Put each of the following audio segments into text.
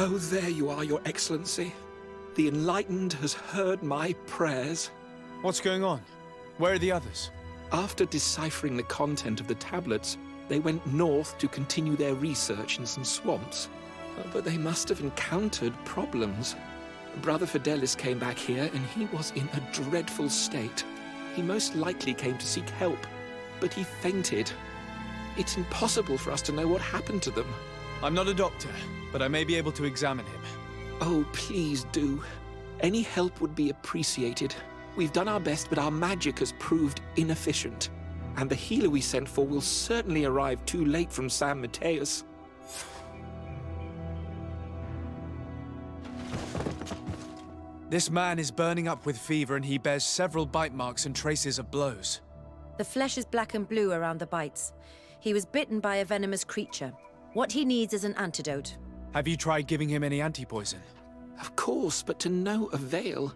Oh, there you are, Your Excellency. The enlightened has heard my prayers. What's going on? Where are the others? After deciphering the content of the tablets, they went north to continue their research in some swamps. But they must have encountered problems. Brother Fidelis came back here and he was in a dreadful state. He most likely came to seek help, but he fainted. It's impossible for us to know what happened to them. I'm not a doctor, but I may be able to examine him. Oh, please do. Any help would be appreciated. We've done our best, but our magic has proved inefficient. And the healer we sent for will certainly arrive too late from San Mateus. This man is burning up with fever and he bears several bite marks and traces of blows. The flesh is black and blue around the bites. He was bitten by a venomous creature. What he needs is an antidote. Have you tried giving him any anti-poison? Of course, but to no avail.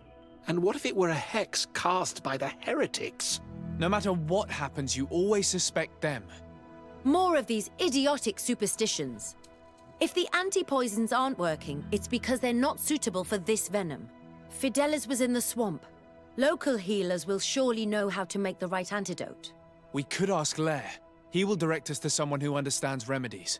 And what if it were a hex cast by the heretics? No matter what happens, you always suspect them. More of these idiotic superstitions. If the anti-poisons aren't working, it's because they're not suitable for this venom. Fidelis was in the swamp. Local healers will surely know how to make the right antidote. We could ask Lair. He will direct us to someone who understands remedies.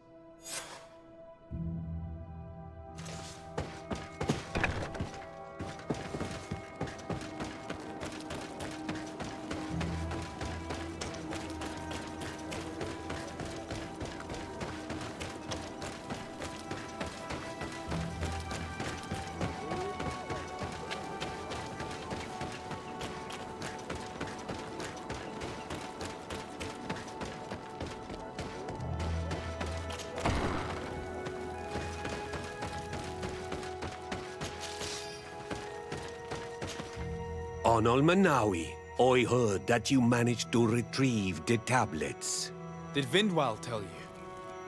On Olmanawi, I heard that you managed to retrieve the tablets. Did Vindwal tell you?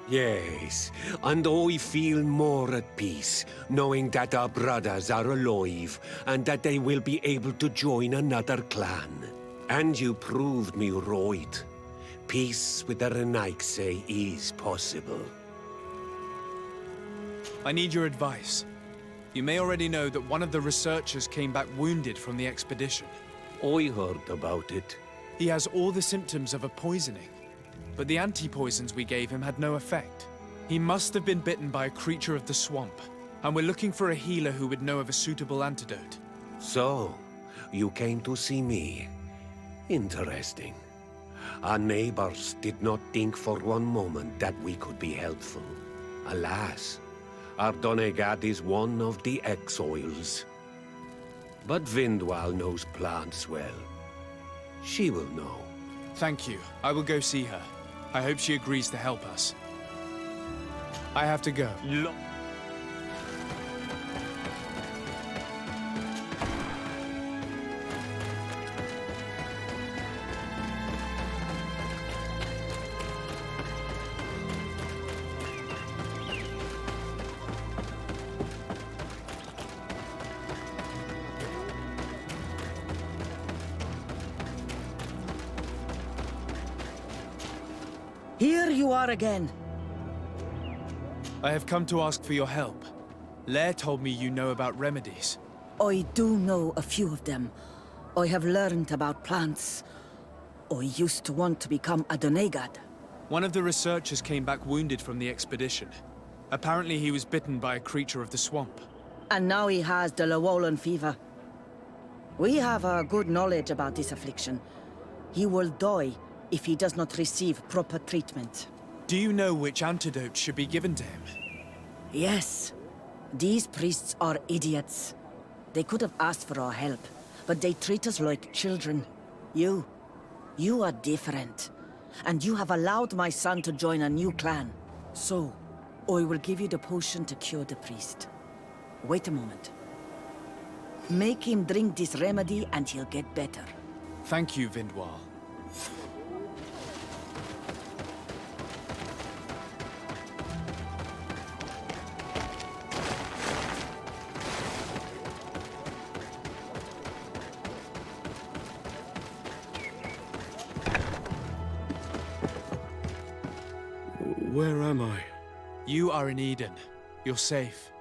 Yes, and I feel more at peace, knowing that our brothers are alive, and that they will be able to join another clan. And you proved me right. Peace with the Renaigse is possible. I need your advice. You may already know that one of the researchers came back wounded from the expedition. I heard about it. He has all the symptoms of a poisoning, but the anti-poisons we gave him had no effect. He must have been bitten by a creature of the swamp, and we're looking for a healer who would know of a suitable antidote. So, you came to see me. Interesting. Our neighbors did not think for one moment that we could be helpful. Alas, our Donegad is one of the exiles. But Vindwal knows plants well. She will know. Thank you. I will go see her. I hope she agrees to help us. I have to go. Here you are again. I have come to ask for your help. Lair told me you know about remedies. I do know a few of them. I have learned about plants. I used to want to become a Donegad. One of the researchers came back wounded from the expedition. Apparently he was bitten by a creature of the swamp. And now he has the Llewellyn fever. We have a good knowledge about this affliction. He will die if he does not receive proper treatment. Do you know which antidote should be given to him? Yes. These priests are idiots. They could have asked for our help, but they treat us like children. You are different. And you have allowed my son to join a new clan. So, I will give you the potion to cure the priest. Wait a moment. Make him drink this remedy and he'll get better. Thank you, Vindwal. Where am I? You are in Eden. You're safe.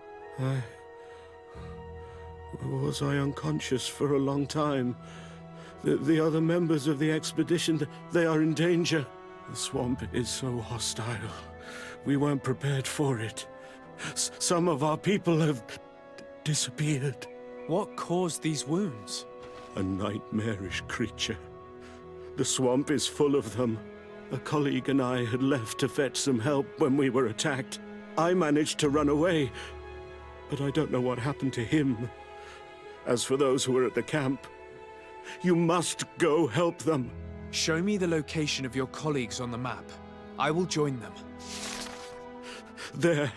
Was I unconscious for a long time? The other members of the expedition, they are in danger. The swamp is so hostile. We weren't prepared for it. Some of our people have disappeared. What caused these wounds? A nightmarish creature. The swamp is full of them. A colleague and I had left to fetch some help when we were attacked. I managed to run away, but I don't know what happened to him. As for those who are at the camp, you must go help them. Show me the location of your colleagues on the map. I will join them. There.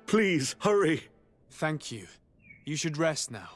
Please, hurry. Thank you. You should rest now.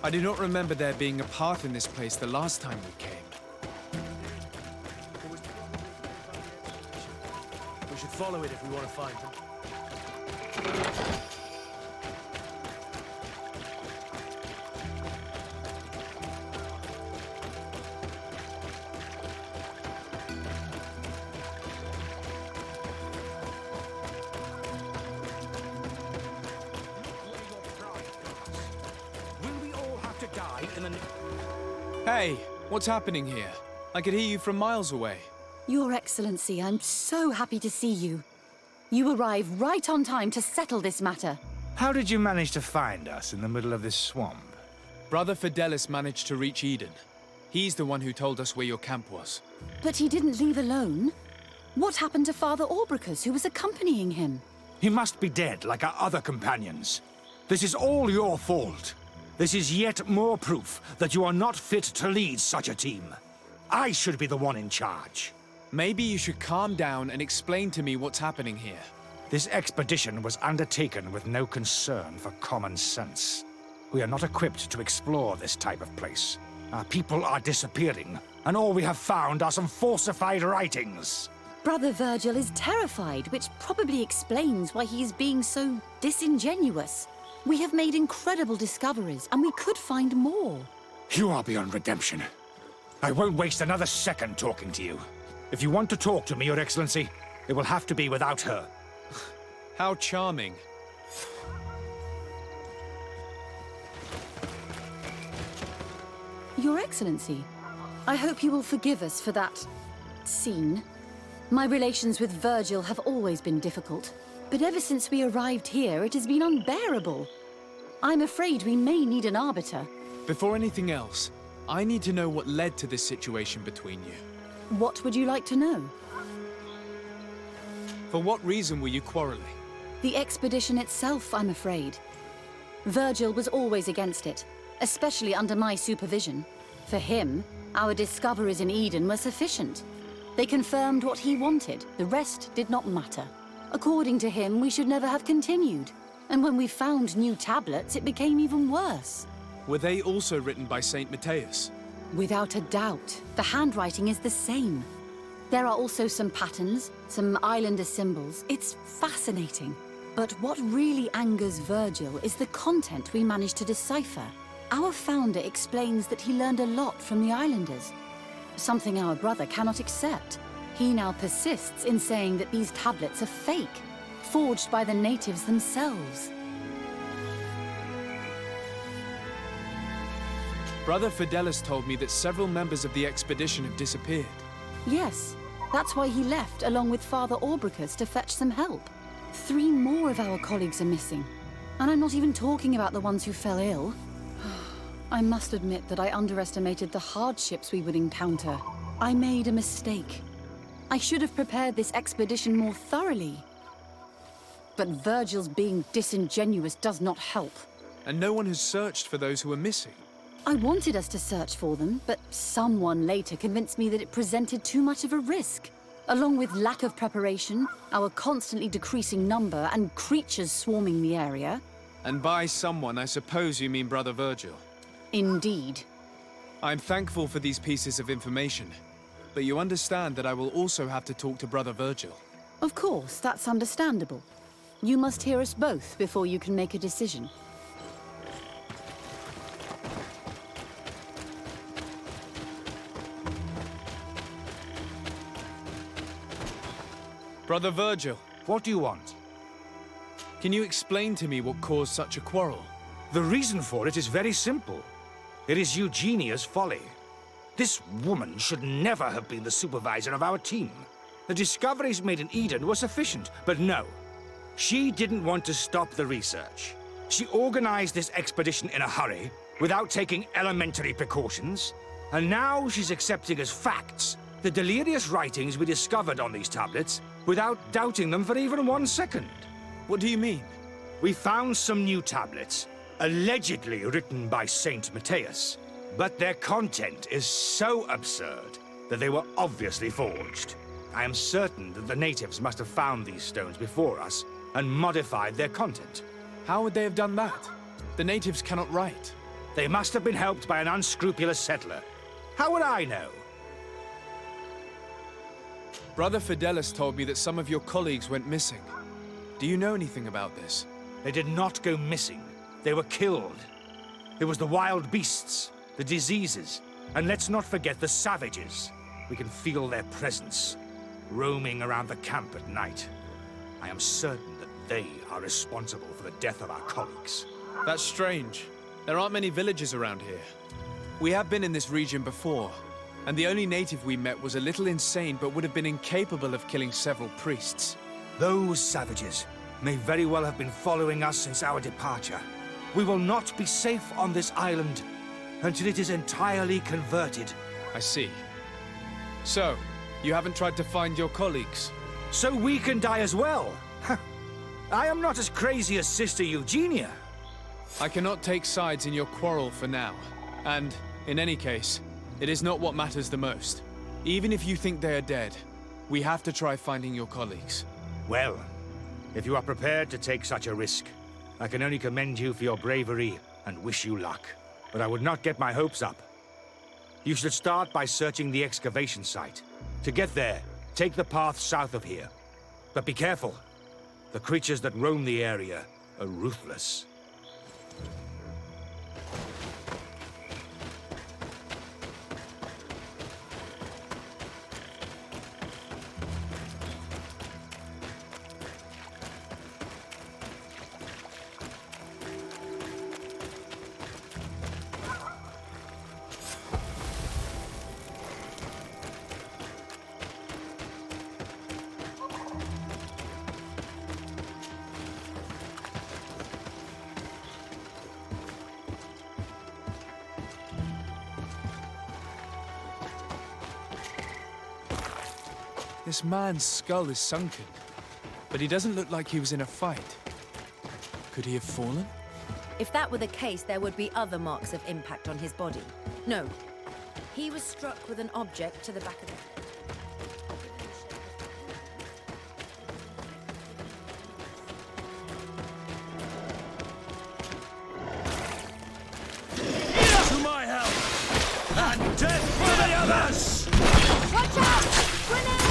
I do not remember there being a path in this place the last time we came. We should follow it if we want to find them. Hey, what's happening here? I could hear you from miles away. Your Excellency, I'm so happy to see you. You arrived right on time to settle this matter. How did you manage to find us in the middle of this swamp? Brother Fidelis managed to reach Eden. He's the one who told us where your camp was. But he didn't leave alone. What happened to Father Orbricus, who was accompanying him? He must be dead, like our other companions. This is all your fault. This is yet more proof that you are not fit to lead such a team. I should be the one in charge. Maybe you should calm down and explain to me what's happening here. This expedition was undertaken with no concern for common sense. We are not equipped to explore this type of place. Our people are disappearing, and all we have found are some falsified writings. Brother Virgil is terrified, which probably explains why he is being so disingenuous. We have made incredible discoveries, and we could find more. You are beyond redemption. I won't waste another second talking to you. If you want to talk to me, Your Excellency, it will have to be without her. How charming. Your Excellency, I hope you will forgive us for that scene. My relations with Virgil have always been difficult. But ever since we arrived here, it has been unbearable. I'm afraid we may need an arbiter. Before anything else, I need to know what led to this situation between you. What would you like to know? For what reason were you quarreling? The expedition itself, I'm afraid. Virgil was always against it, especially under my supervision. For him, our discoveries in Eden were sufficient. They confirmed what he wanted. The rest did not matter. According to him, we should never have continued. And when we found new tablets, it became even worse. Were they also written by Saint Matthias? Without a doubt. The handwriting is the same. There are also some patterns, some islander symbols. It's fascinating. But what really angers Virgil is the content we managed to decipher. Our founder explains that he learned a lot from the islanders, something our brother cannot accept. He now persists in saying that these tablets are fake, forged by the natives themselves. Brother Fidelis told me that several members of the expedition have disappeared. Yes, that's why he left along with Father Orbricus to fetch some help. 3 more of our colleagues are missing, and I'm not even talking about the ones who fell ill. I must admit that I underestimated the hardships we would encounter. I made a mistake. I should have prepared this expedition more thoroughly. But Virgil's being disingenuous does not help. And no one has searched for those who are missing. I wanted us to search for them, but someone later convinced me that it presented too much of a risk. Along with lack of preparation, our constantly decreasing number, and creatures swarming the area. And by someone, I suppose you mean Brother Virgil. Indeed. I'm thankful for these pieces of information, but you understand that I will also have to talk to Brother Virgil. Of course, that's understandable. You must hear us both before you can make a decision. Brother Virgil, What do you want? can you explain to me what caused such a quarrel? The reason for it is very simple. It is Eugenia's folly. This woman should never have been the supervisor of our team. The discoveries made in Eden were sufficient, but no. She didn't want to stop the research. She organized this expedition in a hurry, without taking elementary precautions, and now she's accepting as facts the delirious writings we discovered on these tablets without doubting them for even 1 second. What do you mean? We found some new tablets, allegedly written by Saint Matthias, but their content is so absurd that they were obviously forged. I am certain that the natives must have found these stones before us and modified their content. How would they have done that? The natives cannot write. They must have been helped by an unscrupulous settler. How would I know? Brother Fidelis told me that some of your colleagues went missing. Do you know anything about this? They did not go missing. They were killed. It was the wild beasts, the diseases, and let's not forget the savages. We can feel their presence, roaming around the camp at night. I am certain that they are responsible for the death of our colleagues. That's strange. There aren't many villages around here. We have been in this region before, and the only native we met was a little insane but would have been incapable of killing several priests. Those savages may very well have been following us since our departure. We will not be safe on this island until it is entirely converted. I see. So, you haven't tried to find your colleagues? So we can die as well. I am not as crazy as Sister Eugenia. I cannot take sides in your quarrel for now. And, in any case, it is not what matters the most. Even if you think they are dead, we have to try finding your colleagues. Well, if you are prepared to take such a risk, I can only commend you for your bravery and wish you luck. But I would not get my hopes up. You should start by searching the excavation site. To get there, take the path south of here. But be careful. The creatures that roam the area are ruthless. This man's skull is sunken, but he doesn't look like he was in a fight. Could he have fallen? If that were the case, there would be other marks of impact on his body. No. He was struck with an object to the back of the head. To my help! And death for the others! Watch out! Grenade!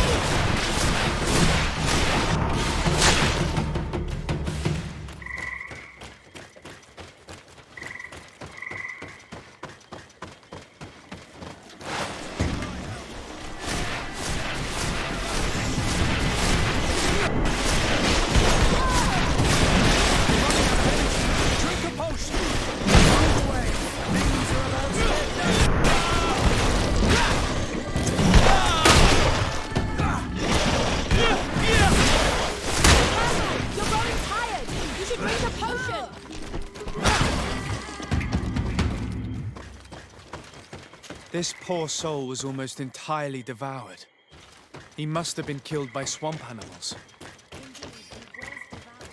This poor soul was almost entirely devoured. He must have been killed by swamp animals. Indeed, he was devoured.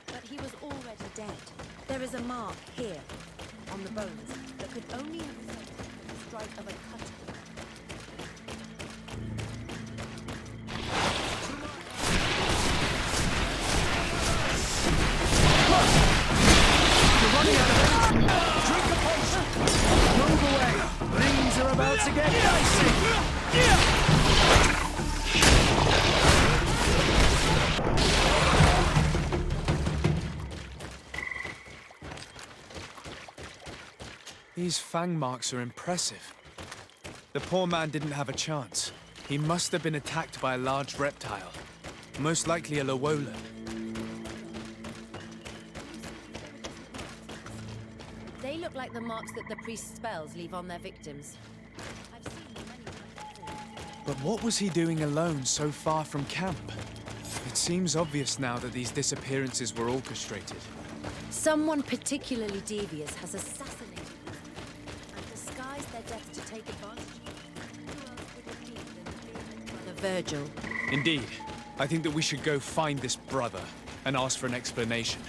But he was already dead. There is a mark here, on the bones, that could only have resulted from the strike of a cutter. You're running out of energy! Drink a potion! Move away! Things are about to get dicey! These fang marks are impressive. The poor man didn't have a chance. He must have been attacked by a large reptile, most likely a Lowolan. They look like the marks that the priest's spells leave on their victims. I've seen them many times before. But what was he doing alone so far from camp? It seems obvious now that these disappearances were orchestrated. Someone particularly devious has assassinated them and disguised their death to take advantage of them. Who else would it be than the Brother Virgil? Indeed. I think that we should go find this brother and ask for an explanation.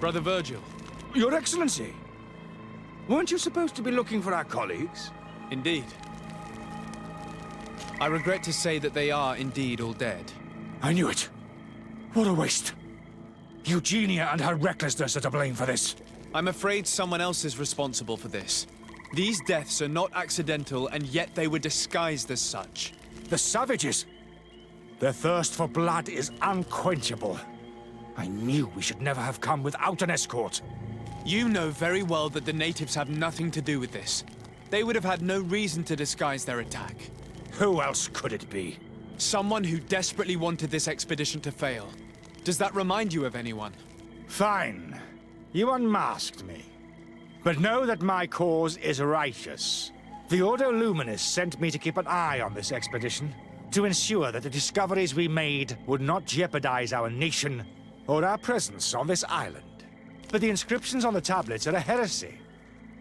Brother Virgil. Your Excellency! Weren't you supposed to be looking for our colleagues? Indeed. I regret to say that they are indeed all dead. I knew it. What a waste. Eugenia and her recklessness are to blame for this. I'm afraid someone else is responsible for this. These deaths are not accidental, and yet they were disguised as such. The savages! Their thirst for blood is unquenchable. I knew we should never have come without an escort. You know very well that the natives have nothing to do with this. They would have had no reason to disguise their attack. Who else could it be? Someone who desperately wanted this expedition to fail. Does that remind you of anyone? Fine. You unmasked me. But know that my cause is righteous. The Ordo Luminis sent me to keep an eye on this expedition, to ensure that the discoveries we made would not jeopardize our nation or our presence on this island. But the inscriptions on the tablets are a heresy.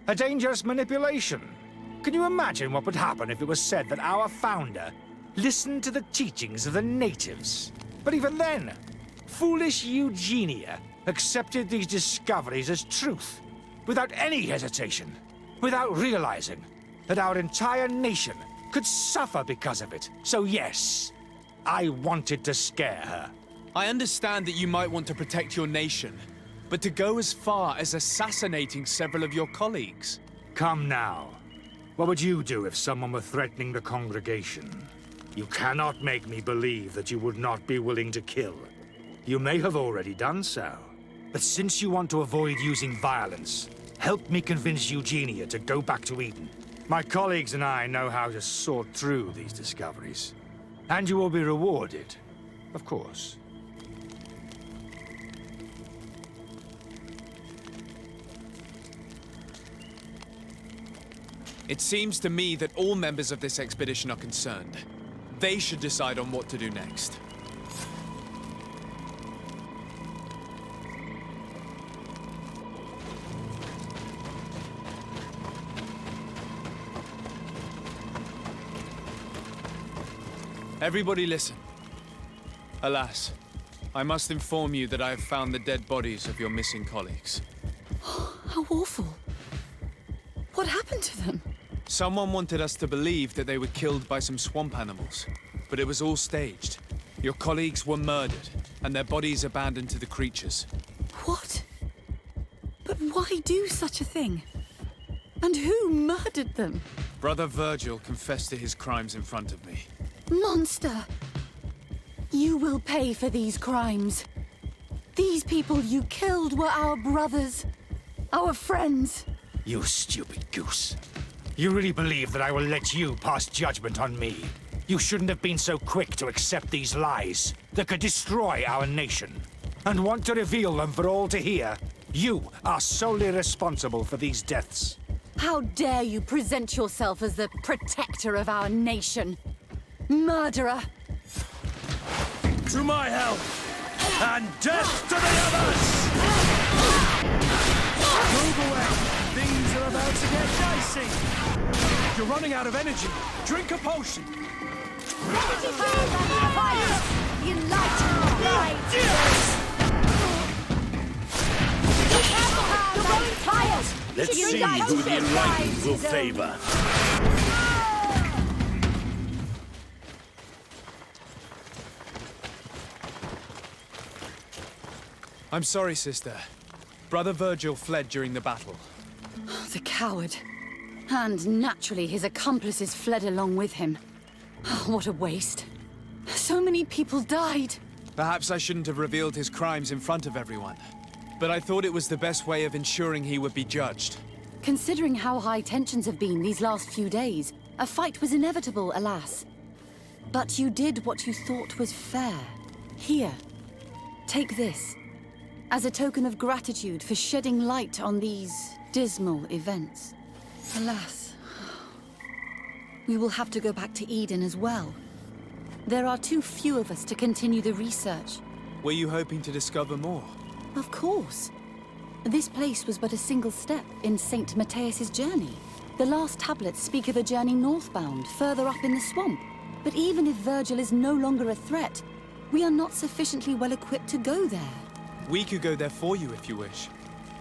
A dangerous manipulation. Can you imagine what would happen if it was said that our founder listened to the teachings of the natives? But even then, foolish Eugenia accepted these discoveries as truth, without any hesitation, without realizing that our entire nation could suffer because of it. So yes, I wanted to scare her. I understand that you might want to protect your nation, but to go as far as assassinating several of your colleagues? Come now. What would you do if someone were threatening the congregation? You cannot make me believe that you would not be willing to kill. You may have already done so. But since you want to avoid using violence, help me convince Eugenia to go back to Eden. My colleagues and I know how to sort through these discoveries. And you will be rewarded, of course. It seems to me that all members of this expedition are concerned. They should decide on what to do next. Everybody listen. Alas, I must inform you that I have found the dead bodies of your missing colleagues. How awful. What happened to them? Someone wanted us to believe that they were killed by some swamp animals, but it was all staged. Your colleagues were murdered, and their bodies abandoned to the creatures. What? But why do such a thing? And who murdered them? Brother Virgil confessed to his crimes in front of me. Monster! You will pay for these crimes. These people you killed were our brothers, our friends. You stupid goose. You really believe that I will let you pass judgment on me? You shouldn't have been so quick to accept these lies that could destroy our nation. And want to reveal them for all to hear. You are solely responsible for these deaths. How dare you present yourself as the protector of our nation? Murderer! To my help! And death to the others! Move away! Things are about to get dicey! You're running out of energy. Drink a potion. You light your light! Let's see who the enlightened will favor. I'm sorry, sister. Brother Virgil fled during the battle. The coward. And naturally, his accomplices fled along with him. What a waste. So many people died. Perhaps I shouldn't have revealed his crimes in front of everyone. But I thought it was the best way of ensuring he would be judged. Considering how high tensions have been these last few days, a fight was inevitable, alas. But you did what you thought was fair. Here, take this. As a token of gratitude for shedding light on these dismal events. Alas, we will have to go back to Eden as well. There are too few of us to continue the research. Were you hoping to discover more? Of course. This place was but a single step in St. Matthias's journey. The last tablets speak of a journey northbound, further up in the swamp. But even if Virgil is no longer a threat, we are not sufficiently well equipped to go there. We could go there for you if you wish.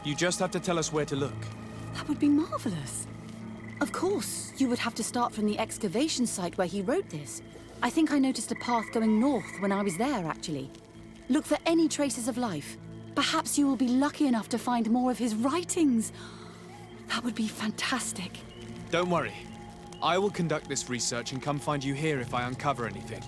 You just have to tell us where to look. That would be marvelous. Of course, you would have to start from the excavation site where he wrote this. I think I noticed a path going north when I was there, actually. Look for any traces of life. Perhaps you will be lucky enough to find more of his writings. That would be fantastic. Don't worry. I will conduct this research and come find you here if I uncover anything.